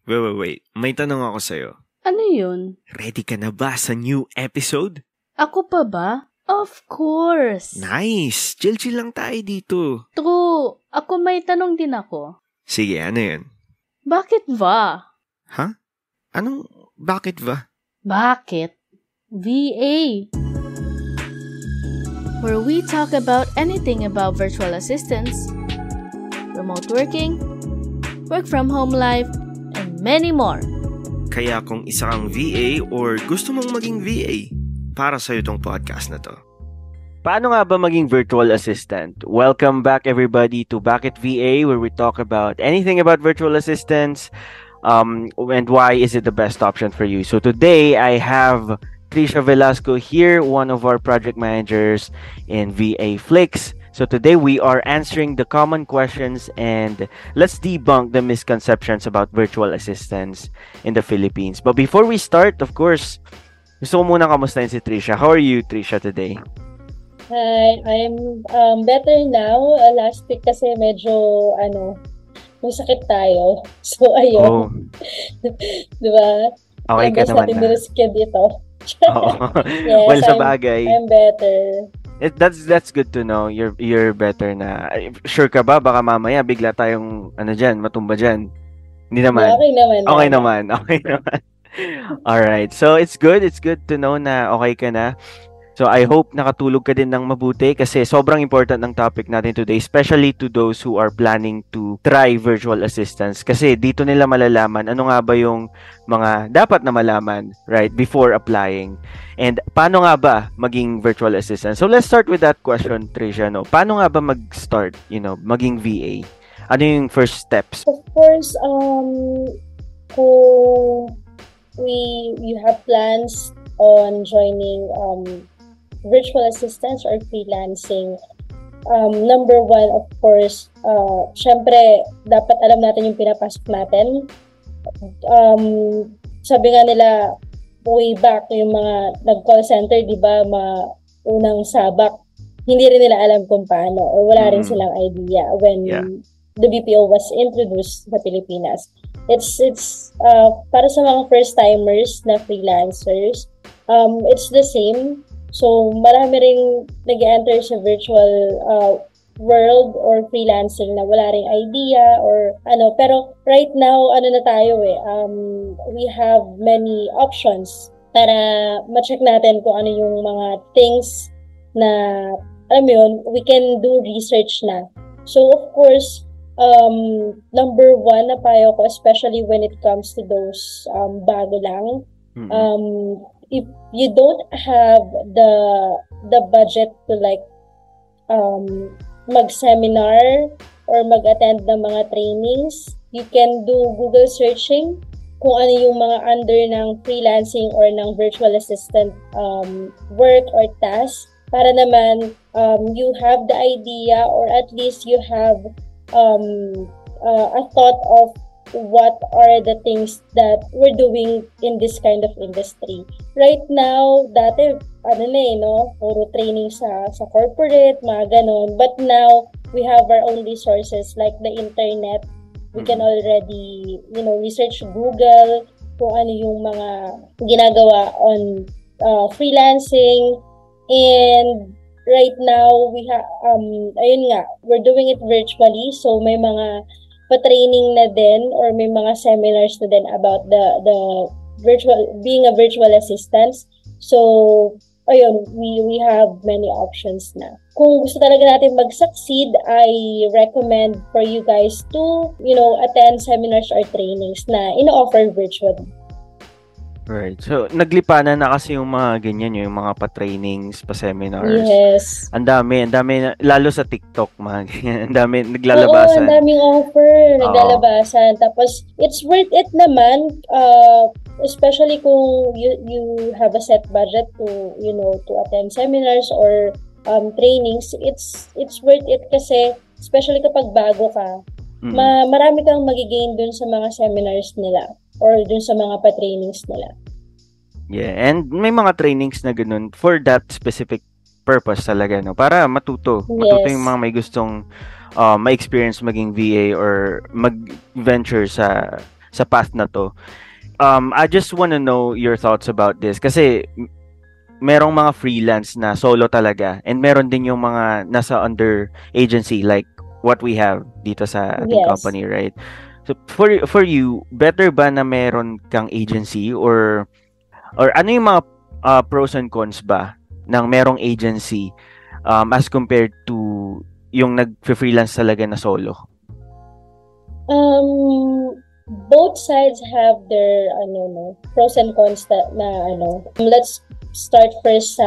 Wait. May tanong ako sa'yo. Ano yun? Ready ka na ba sa new episode? Ako pa ba? Of course! Nice! Chill lang tayo dito. True. Ako may tanong din ako. Sige, ano yun? Bakit va? Ha? Anong bakit ba? Bakit? VA. Where we talk about anything about virtual assistants, remote working, work from home life, and many more. Kaya kung isa kang VA or gusto mong maging VA, para sa'yo tong podcast na to. Paano nga ba maging virtual assistant? Welcome back everybody to Bakit VA, where we talk about anything about virtual assistants and why is it the best option for you. So today I have Trisha Velasco here, one of our project managers in VA Flix. So today we are answering the common questions and let's debunk the misconceptions about virtual assistants in the Philippines. But before we start, of course, gusto ko muna kamustahin si Trisha. How are you, Trisha, today? Hi, I'm better now. Last week kasi medyo, may sakit tayo. So, ayun. Oh. Diba? Okay ka naman natin na. nirisked ito. Oo. Yes, well, sa bagay. I'm better. That's good to know. You're better na. Sure ka ba? Baka mamaya bigla tayong matumba dyan. Hindi naman. Okay naman. Okay naman. All right. So it's good to know na okay ka na. So I hope nakatulog ka din ng mabuti kasi sobrang important ng topic natin today, especially to those who are planning to try virtual assistants kasi dito nila malalaman ano nga ba yung mga dapat na malaman, right, before applying. And paano nga ba maging virtual assistant? So let's start with that question, Trisha, no? Paano nga ba mag-start, maging VA? Ano yung first steps? Of course, kung you have plans on joining virtual assistants or freelancing, number one, of course, syempre, dapat alam natin yung pinapasok natin. Sabi nga nila, way back, yung mga nag-call center, di ba, unang sabak, hindi rin nila alam kung paano or wala rin silang idea when the BPO was introduced sa Pilipinas. It's para sa mga first-timers na freelancers, it's the same. So, marami ring nag-enter sa virtual world or freelancing na wala ring idea or ano. Pero right now, na tayo we have many options para ma-check natin kung ano yung mga things na, alam mo yun, we can do research na. So, of course, number one na payo ko, especially when it comes to those bago lang, if you don't have the budget to mag-seminar or mag-attend ng mga trainings, you can do Google searching kung ano yung mga under ng freelancing or ng virtual assistant work or task para naman you have the idea or at least you have a thought of what are the things that we're doing in this kind of industry. Right now, dati, puro training sa corporate, mga ganon. But now, we have our own resources like the internet. We can already, research Google, kung ano yung mga ginagawa on freelancing. And right now, we're doing it virtually. So, may mga pa-training na din or may mga seminars na din about the being a virtual assistant. So, ayun, we have many options na. Kung gusto talaga natin mag-succeed, I recommend for you guys to, attend seminars or trainings na ino-offer virtually. Right. So, naglipanan na kasi yung mga ganyan, yung mga pa-trainings, pa-seminars. Yes. Ang dami, lalo sa TikTok, mga ganyan. Ang dami, naglalabasan. Oo, ang daming offer, naglalabasan. Tapos, it's worth it naman, especially kung you have a set budget to, to attend seminars or trainings. It's worth it kasi, especially kapag bago ka, marami kang magigain dun sa mga seminars nila or dun sa mga pa-trainings nila. Yeah, and may mga trainings na ganun for that specific purpose talaga, no? Para matuto. Matuto yung mga may gustong ma-experience maging VA or mag-venture sa sa path na to. I just want to know your thoughts about this kasi merong mga freelance na solo talaga and meron din yung mga nasa under agency like what we have dito sa ating company, right? So for you, better ba na meron kang agency or ano yung mga pros and cons ba ng merong agency as compared to yung nag-freelance talaga na solo? Both sides have their pros and cons na let's start first sa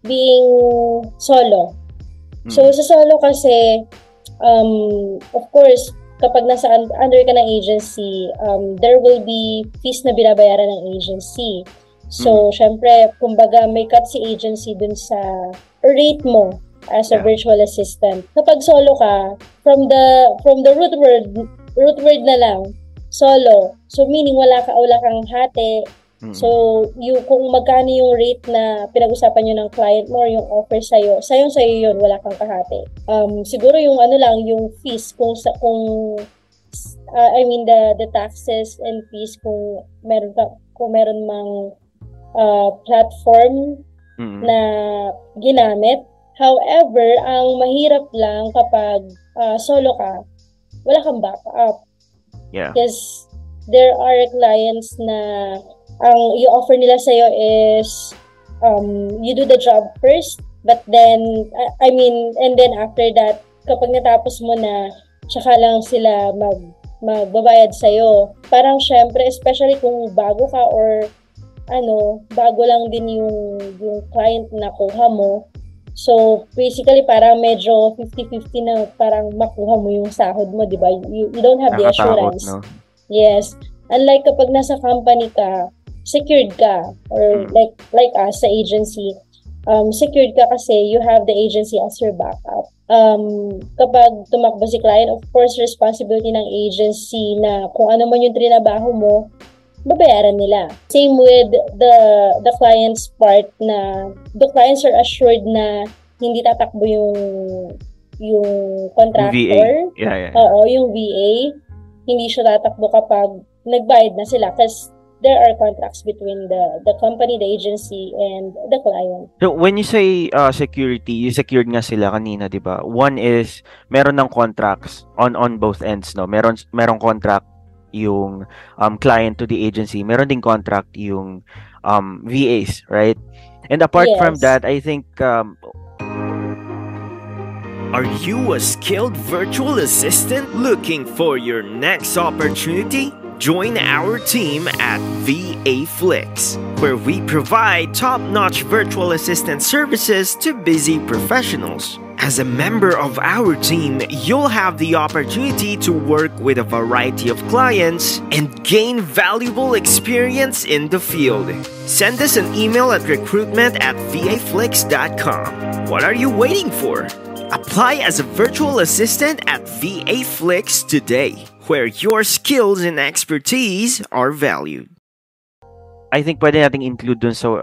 being solo. So sa solo kasi of course kapag nasa under ka ng agency, there will be fees na binabayaran ng agency. So syempre kumbaga may cut si agency dun sa rate mo as a virtual assistant. Kapag solo ka, from the root word na lang, solo. So meaning wala kang hati. So kung magkano yung rate na pinag-usapan nyo ng client mo or yung offer sa'yo yun, wala kang kahati. Siguro yung yung fees the taxes and fees kung meron mang platform na ginamit. However, ang mahirap lang kapag solo ka, wala kang backup. Yeah. Because there are clients na ang i-offer nila sa'yo is you do the job first, but then, and then after that, kapag natapos mo na, tsaka lang sila magbabayad sa'yo. Parang syempre, especially kung bago ka or bago lang din yung client na kuha mo. So, basically, parang medyo 50-50 na parang makuha mo yung sahod mo, di ba? You don't have the assurance. No? Yes. Unlike kapag nasa company ka, secured ka. Or like us sa agency, secured ka kasi you have the agency as your backup. Kapag tumakbo si client, of course, responsibility ng agency na kung ano man yung trinabaho mo, babayaran nila. Same with the client's part na the clients are assured na hindi tatakbo yung contractor. Yeah. Oo, yung VA. Hindi siya tatakbo kapag nagbayad na sila kasi there are contracts between the company, the agency, and the client. So, when you say security, you secured nga sila kanina, di ba? One is, meron ng contracts on both ends, no? Merong contract yung client to the agency. Meron ding contract yung VAs, right? And apart from that, I think... Are you a skilled virtual assistant looking for your next opportunity? Join our team at VA Flix, where we provide top-notch virtual assistant services to busy professionals. As a member of our team, you'll have the opportunity to work with a variety of clients and gain valuable experience in the field. Send us an email at recruitment@vaflix.com. What are you waiting for? Apply as a virtual assistant at VA Flix today, where your skills and expertise are valued. I think pwede nating include dun sa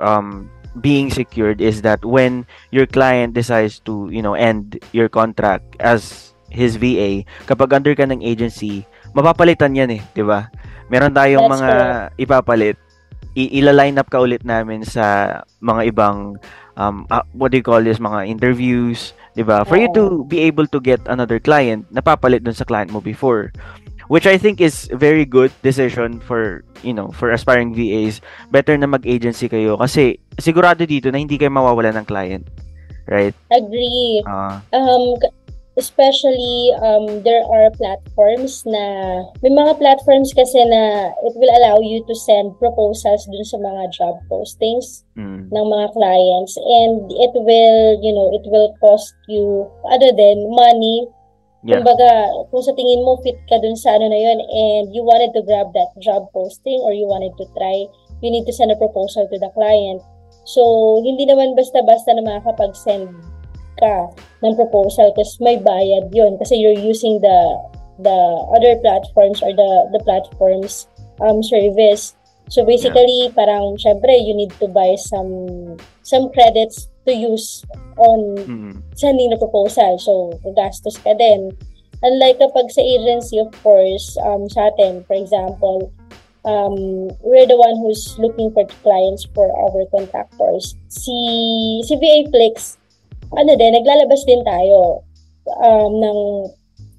being secured is that when your client decides to, end your contract as his VA, kapag under ka ng agency, mapapalitan yan di ba? Meron tayong mga ipapalit. Ila-line up ka ulit namin sa mga ibang what do you call this, mga interviews, di ba? For you to be able to get another client, napapalit dun sa client mo before. Which I think is very good decision for, for aspiring VAs. Better na mag-agency kayo kasi sigurado dito na hindi kayo mawawala ng client. Right? Agree. Especially, there are platforms na, may mga platforms kasi na it will allow you to send proposals dun sa mga job postings ng mga clients. And it will cost you, other than money, kumbaga, kung sa tingin mo fit ka dun sa na yun and you wanted to grab that job posting or you wanted to try, you need to send a proposal to the client. So, hindi naman basta-basta na makakapag-send ka ng proposal kasi may bayad yun kasi you're using the other platforms or the platforms service. So, basically, parang, syempre, you need to buy some credits to use on sending the proposal. So, gastos ka din. Unlike kapag sa agency, of course, sa atin, for example, we're the one who's looking for clients for our contractors. Si VA Flex, naglalabas din tayo ng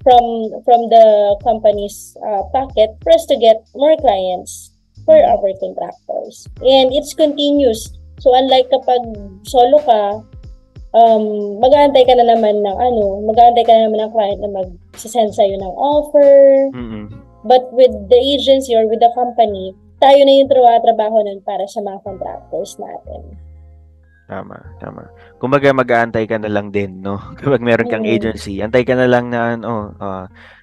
from the company's packet for us to get more clients for our contractors. And it's continuous. So unlike kapag solo ka, mag-aantay ka na naman ng client na mag-send sa'yo ng offer. But with the agency or with the company, tayo na yung trabaho nun para sa mga contractors natin. Tama. Kumbaga mag-aantay ka na lang din, no? Kapag meron kang agency, antay ka na lang na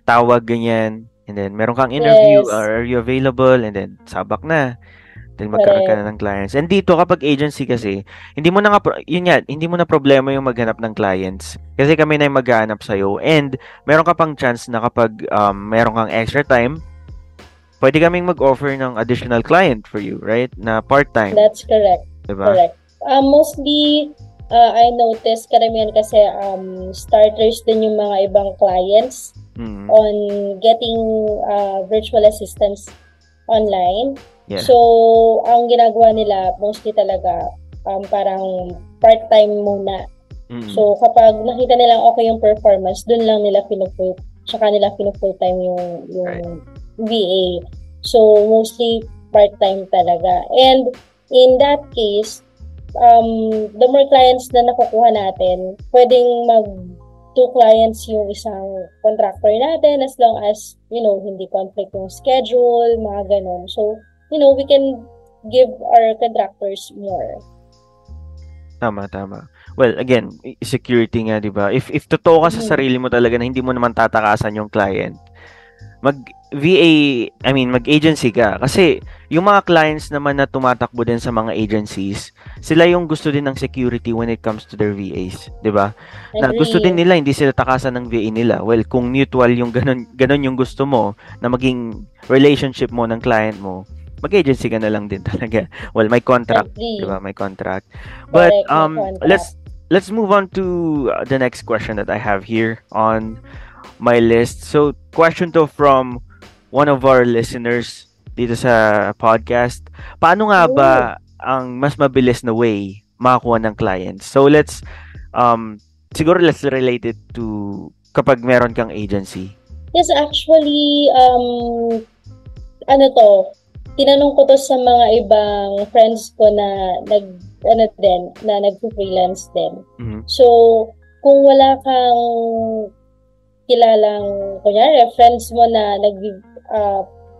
tawag ganyan, and then meron kang interview, are you available, and then sabak na. Then magkaroon ka na ng clients. And dito kapag agency kasi, hindi mo na problema yung maghanap ng clients. Kasi kami na yung maghahanap sa'yo. And meron ka pang chance na kapag meron kang extra time, pwede kaming mag-offer ng additional client for you, right? Na part-time. That's correct. Diba? Correct. Mostly, I noticed karamihan kasi starters din yung mga ibang clients on getting virtual assistants online. Yeah. So, ang ginagawa nila mostly talaga parang part-time muna. So, kapag nakita nilang okay yung performance, dun lang nila full-time yung VA. So, mostly part-time talaga. And in that case, the more clients na nakukuha natin, pwedeng 2 clients yung isang contractor natin as long as, hindi conflict yung schedule, mga ganun. So, we can give our contractors more. Tama. Well, again, security nga, di ba? If totoo ka sa sarili mo talaga na hindi mo naman tatakasan yung client, mag-agency ka. Kasi yung mga clients naman na tumatakbo din sa mga agencies, sila yung gusto din ng security when it comes to their VAs, di ba? Na gusto din nila, hindi sila takasan ng VA nila. Well, kung mutual yung ganun yung gusto mo, na maging relationship mo ng client mo, mag-agency ka na lang din talaga. Well, may contract, di ba? May contract. But let's move on to the next question that I have here on my list. So, question to from one of our listeners dito sa podcast. Paano nga ba ang mas mabilis na way makakuha ng clients? So, let's relate it to kapag meron kang agency. Yes, actually, tinanong ko to sa mga ibang friends ko na nag-freelance din. So, kung wala kang kilalang, kunyari, friends mo na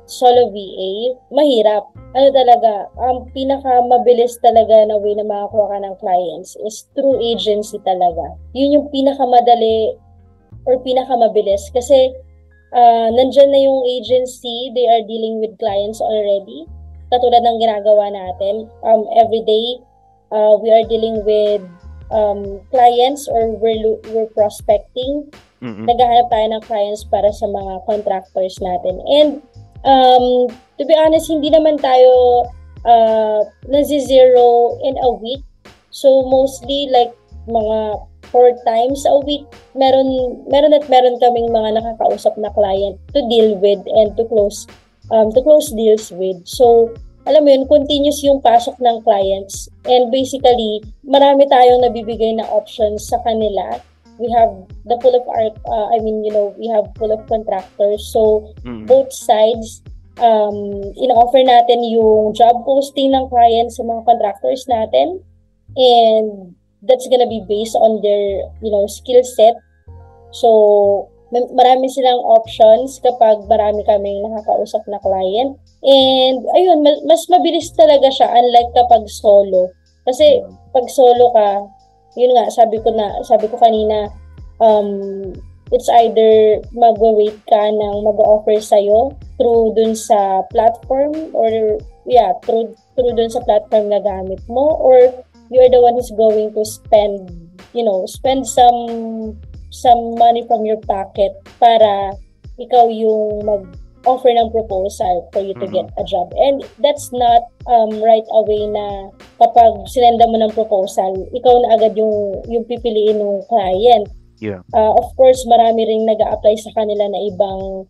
solo VA, mahirap. Ang pinakamabilis talaga na way na makakuha ka ng clients is through agency talaga. Yun yung pinakamadali or pinakamabilis kasi nandyan na yung agency, they are dealing with clients already. Katulad ng ginagawa natin, every day, we are dealing with clients or we're prospecting. Naghahanap tayo ng clients para sa mga contractors natin. And to be honest, hindi naman tayo nazi-zero in a week. So mostly like mga 4 times a week, meron kaming mga nakakausap na client to deal with and to close deals with. So, alam mo yun, continuous yung pasok ng clients. And basically, marami tayong nabibigay na options sa kanila. We have the full of we have full of contractors. So, both sides, ina-offer natin yung job posting ng clients sa mga contractors natin. And that's gonna be based on their, skill set. So, marami silang options kapag marami kaming nakakausap na client. And, ayun, mas mabilis talaga siya unlike kapag solo. Kasi, pag solo ka, yun nga, sabi ko kanina, it's either mag-wait ka ng mag-offer sa'yo through dun sa platform or, through dun sa platform na gamit mo, or you're the one who's going to spend some money from your pocket para ikaw yung mag-offer ng proposal for you to get a job. And that's not right away na kapag sinenda mo ng proposal, ikaw na agad yung pipiliin ng client. Yeah. Of course, marami ring nag-a-apply sa kanila na ibang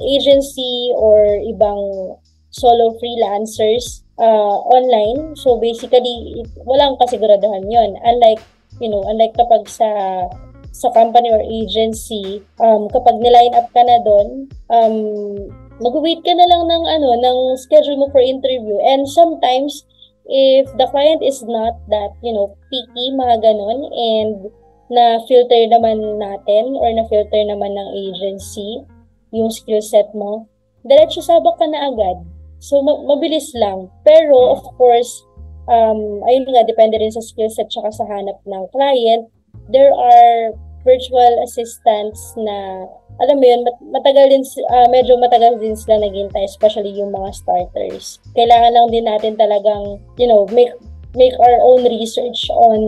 agency or ibang solo freelancers online. So basically, walang kasiguraduhan yon. Unlike kapag sa company or agency, kapag niline up ka na doon, mag-wait ka na lang ng schedule mo for interview. And sometimes, if the client is not that, picky, mga ganon, and na-filter naman natin or na-filter naman ng agency yung skill set mo, diretso sabak ka na agad. So, mabilis lang. Pero, of course, ayun nga, depende rin sa skill set tsaka sa hanap ng client. There are virtual assistants na, alam mo yun, medyo matagal din sila naghintay, especially yung mga starters. Kailangan lang din natin talagang, make our own research on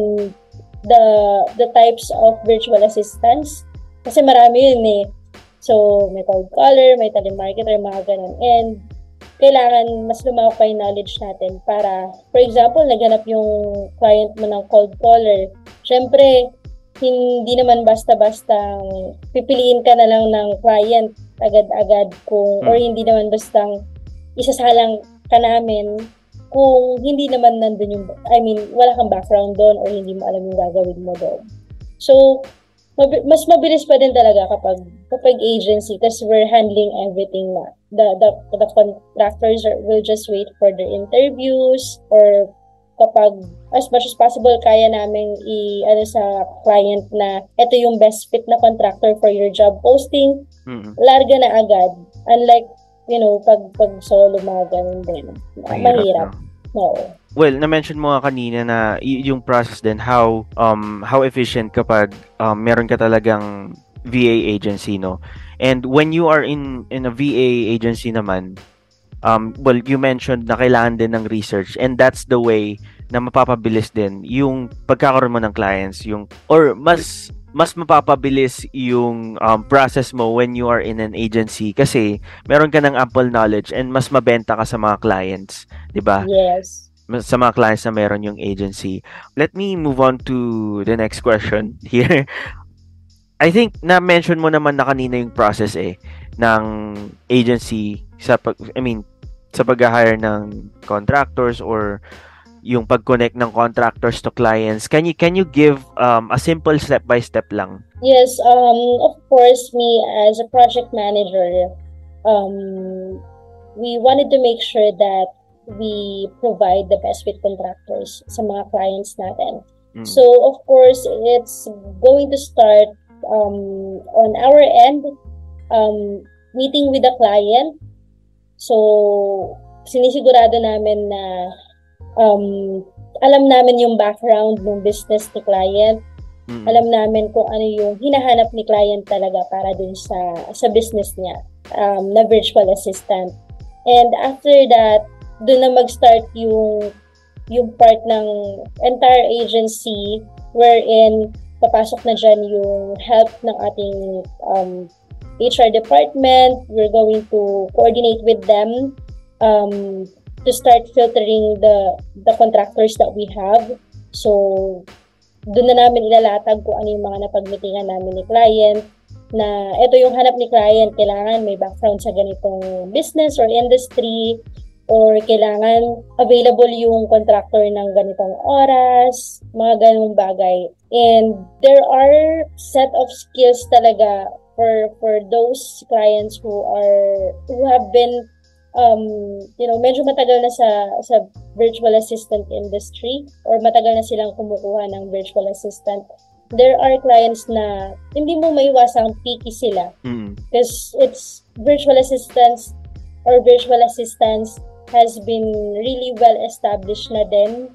the types of virtual assistants. Kasi marami yun eh. So, may cold caller, may telemarketer, mga ganun. And, kailangan mas lumawak pa yung knowledge natin para, for example, naganap yung client mo ng cold caller. Siyempre, hindi naman basta-basta pipiliin ka na lang ng client agad-agad or hindi naman bastang isasalang ka namin kung hindi naman nandun wala kang background doon or hindi mo alam yung gagawin mo doon. So, mas mabilis pa din talaga kapag agency kasi we're handling everything na. The contractors will just wait for their interviews or kapag as much as possible kaya namin sa client na ito yung best fit na contractor for your job posting, larga na agad. Unlike, pag solo mga ganun din. Mahirap. No. Well, na-mention mo nga kanina na yung process din, how efficient kapag meron ka talagang VA agency, no? And when you are in a VA agency naman, well, you mentioned na kailangan din ng research, and that's the way na mapapabilis din yung pagkakaroon mo ng clients, or mas mapapabilis yung process mo when you are in an agency kasi meron ka ng ample knowledge and mas mabenta ka sa mga clients, di ba? Yes. Sa mga clients na meron yung agency. Let me move on to the next question here. I think na-mention mo naman na kanina yung process ng agency sa pag-hire ng contractors or yung pag-connect ng contractors to clients. Can you give a simple step-by-step lang? Yes, of course, me as a project manager, we wanted to make sure that we provide the best fit contractors sa mga clients natin. So, of course, it's going to start on our end, meeting with the client. So, sinisigurado namin na alam namin yung background ng business ni client. Alam namin kung ano yung hinahanap ni client talaga para dun sa business niya, na virtual assistant. And after that, doon na mag-start yung part ng entire agency wherein papasok na dyan yung help ng ating HR department. We're going to coordinate with them to start filtering the contractors that we have. So, doon na namin ilalatag kung ano yung mga napag-meetingan namin ni client na ito yung hanap ni client, kailangan may background sa ganitong business or industry, or kailangan available yung contractor ng ganitong oras, mga ganung bagay. And there are set of skills talaga for those clients who have been medyo matagal na sa virtual assistant industry or matagal na silang kumukuha ng virtual assistant. There are clients na hindi mo maiwasang picky sila because it's virtual assistants or virtual assistants has been really well established na din.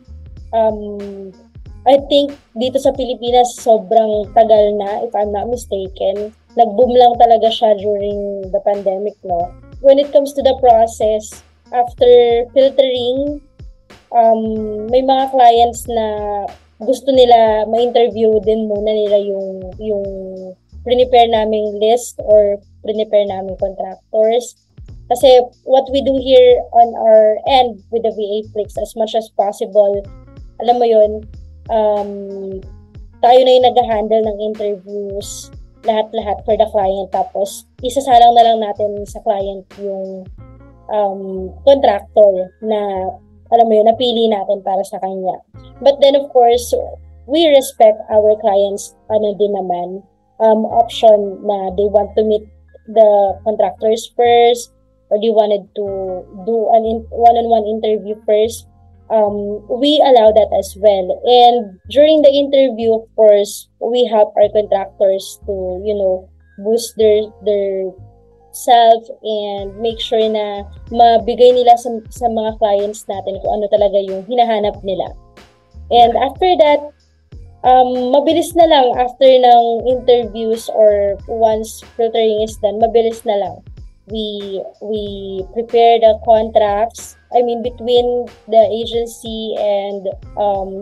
I think dito sa Pilipinas sobrang tagal na, if I'm not mistaken. Nag-boom lang talaga siya during the pandemic, no? When it comes to the process, after filtering, may mga clients na gusto nila ma-interview din muna nila yung prepare naming list or prepare naming contractors. Kasi what we do here on our end with the VA Flix, as much as possible, alam mo yun, tayo na yung nag-handle ng interviews, lahat-lahat for the client. Tapos, isasalang na lang natin sa client yung contractor na, alam mo yun, napili natin para sa kanya. But then, of course, we respect our clients, din naman, option na they want to meet the contractors first, or they wanted to do one-on-one interview first. We allow that as well. And during the interview, of course, we help our contractors to, boost their self and make sure na mabigay nila sa mga clients natin kung ano talaga yung hinahanap nila. And after that, mabilis na lang after ng interviews or once filtering is done, mabilis na lang. We prepare the contracts, between the agency and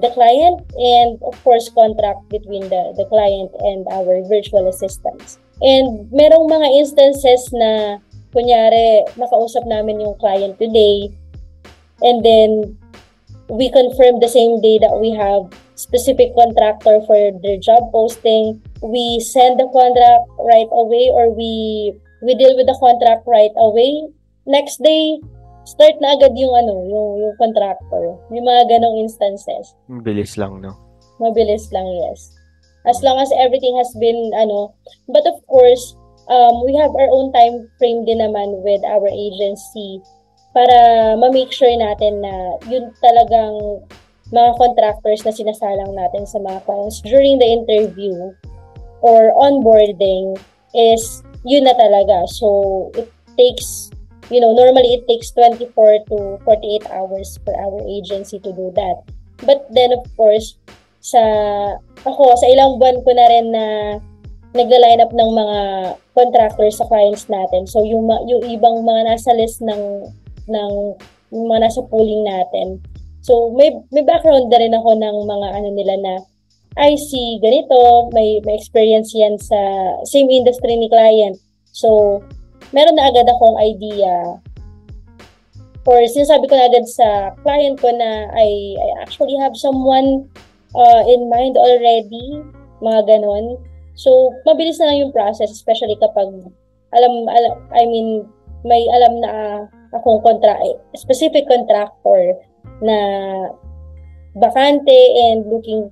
the client, and of course contract between the client and our virtual assistants. And merong mga instances na kunyari nakausap namin yung client today, and then we confirm the same day that we have specific contractor for their job posting. We send the contract right away, or we deal with the contract right away. Next day, start na agad yung contractor. May mga ganong instances. Mabilis lang, no? Mabilis lang, yes. As long as everything has been, but of course, we have our own time frame din naman with our agency para ma-make sure natin na yun talagang mga contractors na sinasalang natin sa mga clients during the interview or onboarding is yun na talaga. So, it takes, normally it takes 24 to 48 hours for our agency to do that. But then, of course, sa ilang buwan ko na rin na nagla-line up ng mga contractors sa clients natin. So, yung ibang mga nasa list ng mga nasa pooling natin. So, may background na rin ako ng mga nila na I see ganito, may experience yan sa same industry ni client. So, meron na agad akong idea, or sinasabi ko na agad sa client ko na I actually have someone in mind already, mga ganon. So, mabilis na lang yung process, especially kapag may alam na akong specific contractor na bakante and looking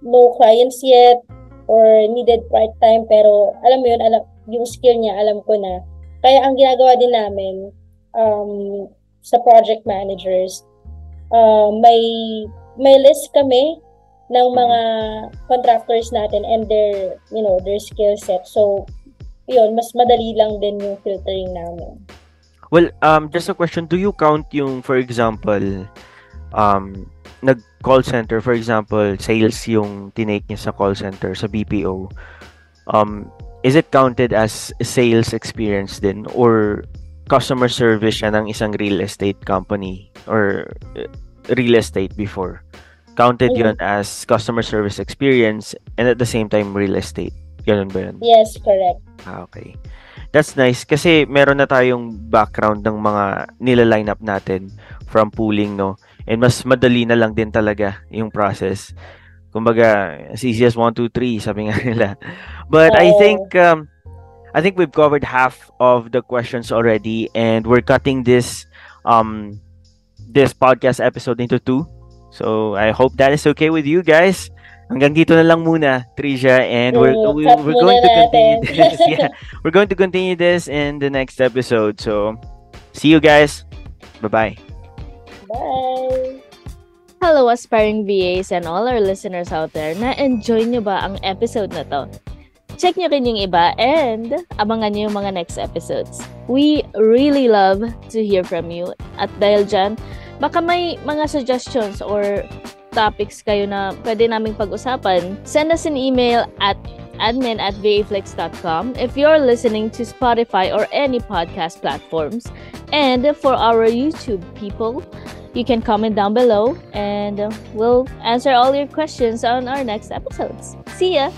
no clients yet or needed part-time, pero alam mo yun, yung skill niya, alam ko na. Kaya ang ginagawa din namin sa project managers, may list kami ng mga contractors natin and their skill set. So, yun, mas madali lang din yung filtering namin. Well, just a question, do you count yung, for example, nag-call center, for example, sales yung tinake niya sa call center, sa BPO, is it counted as sales experience din, or customer service siya ng isang real estate company or real estate before? Counted yun as customer service experience and at the same time real estate? Ganun ba yun? Yes, correct. Okay. That's nice kasi meron na tayong background ng mga nila-line up natin from pooling, no? And mas madali na lang din talaga yung process. Kumbaga, as easy as 1, 2, 3, sabi nga nila. But I think we've covered half of the questions already, and we're cutting this podcast episode into 2. So I hope that is okay with you guys. Hanggang dito na lang muna, Tricia, and we're going to continue this. Yeah, we're going to continue this in the next episode. So, see you guys. Bye-bye. Bye. Hello, aspiring VAs and all our listeners out there. Na-enjoy nyo ba ang episode na to? Check nyo rin yung iba and abangan nyo yung mga next episodes. We really love to hear from you. At dahil dyan, baka may mga suggestions or topics kayo na pwede naming pag-usapan, send us an email at admin@vaflix.com if you're listening to Spotify or any podcast platforms. And for our YouTube people, you can comment down below and we'll answer all your questions on our next episodes. See ya!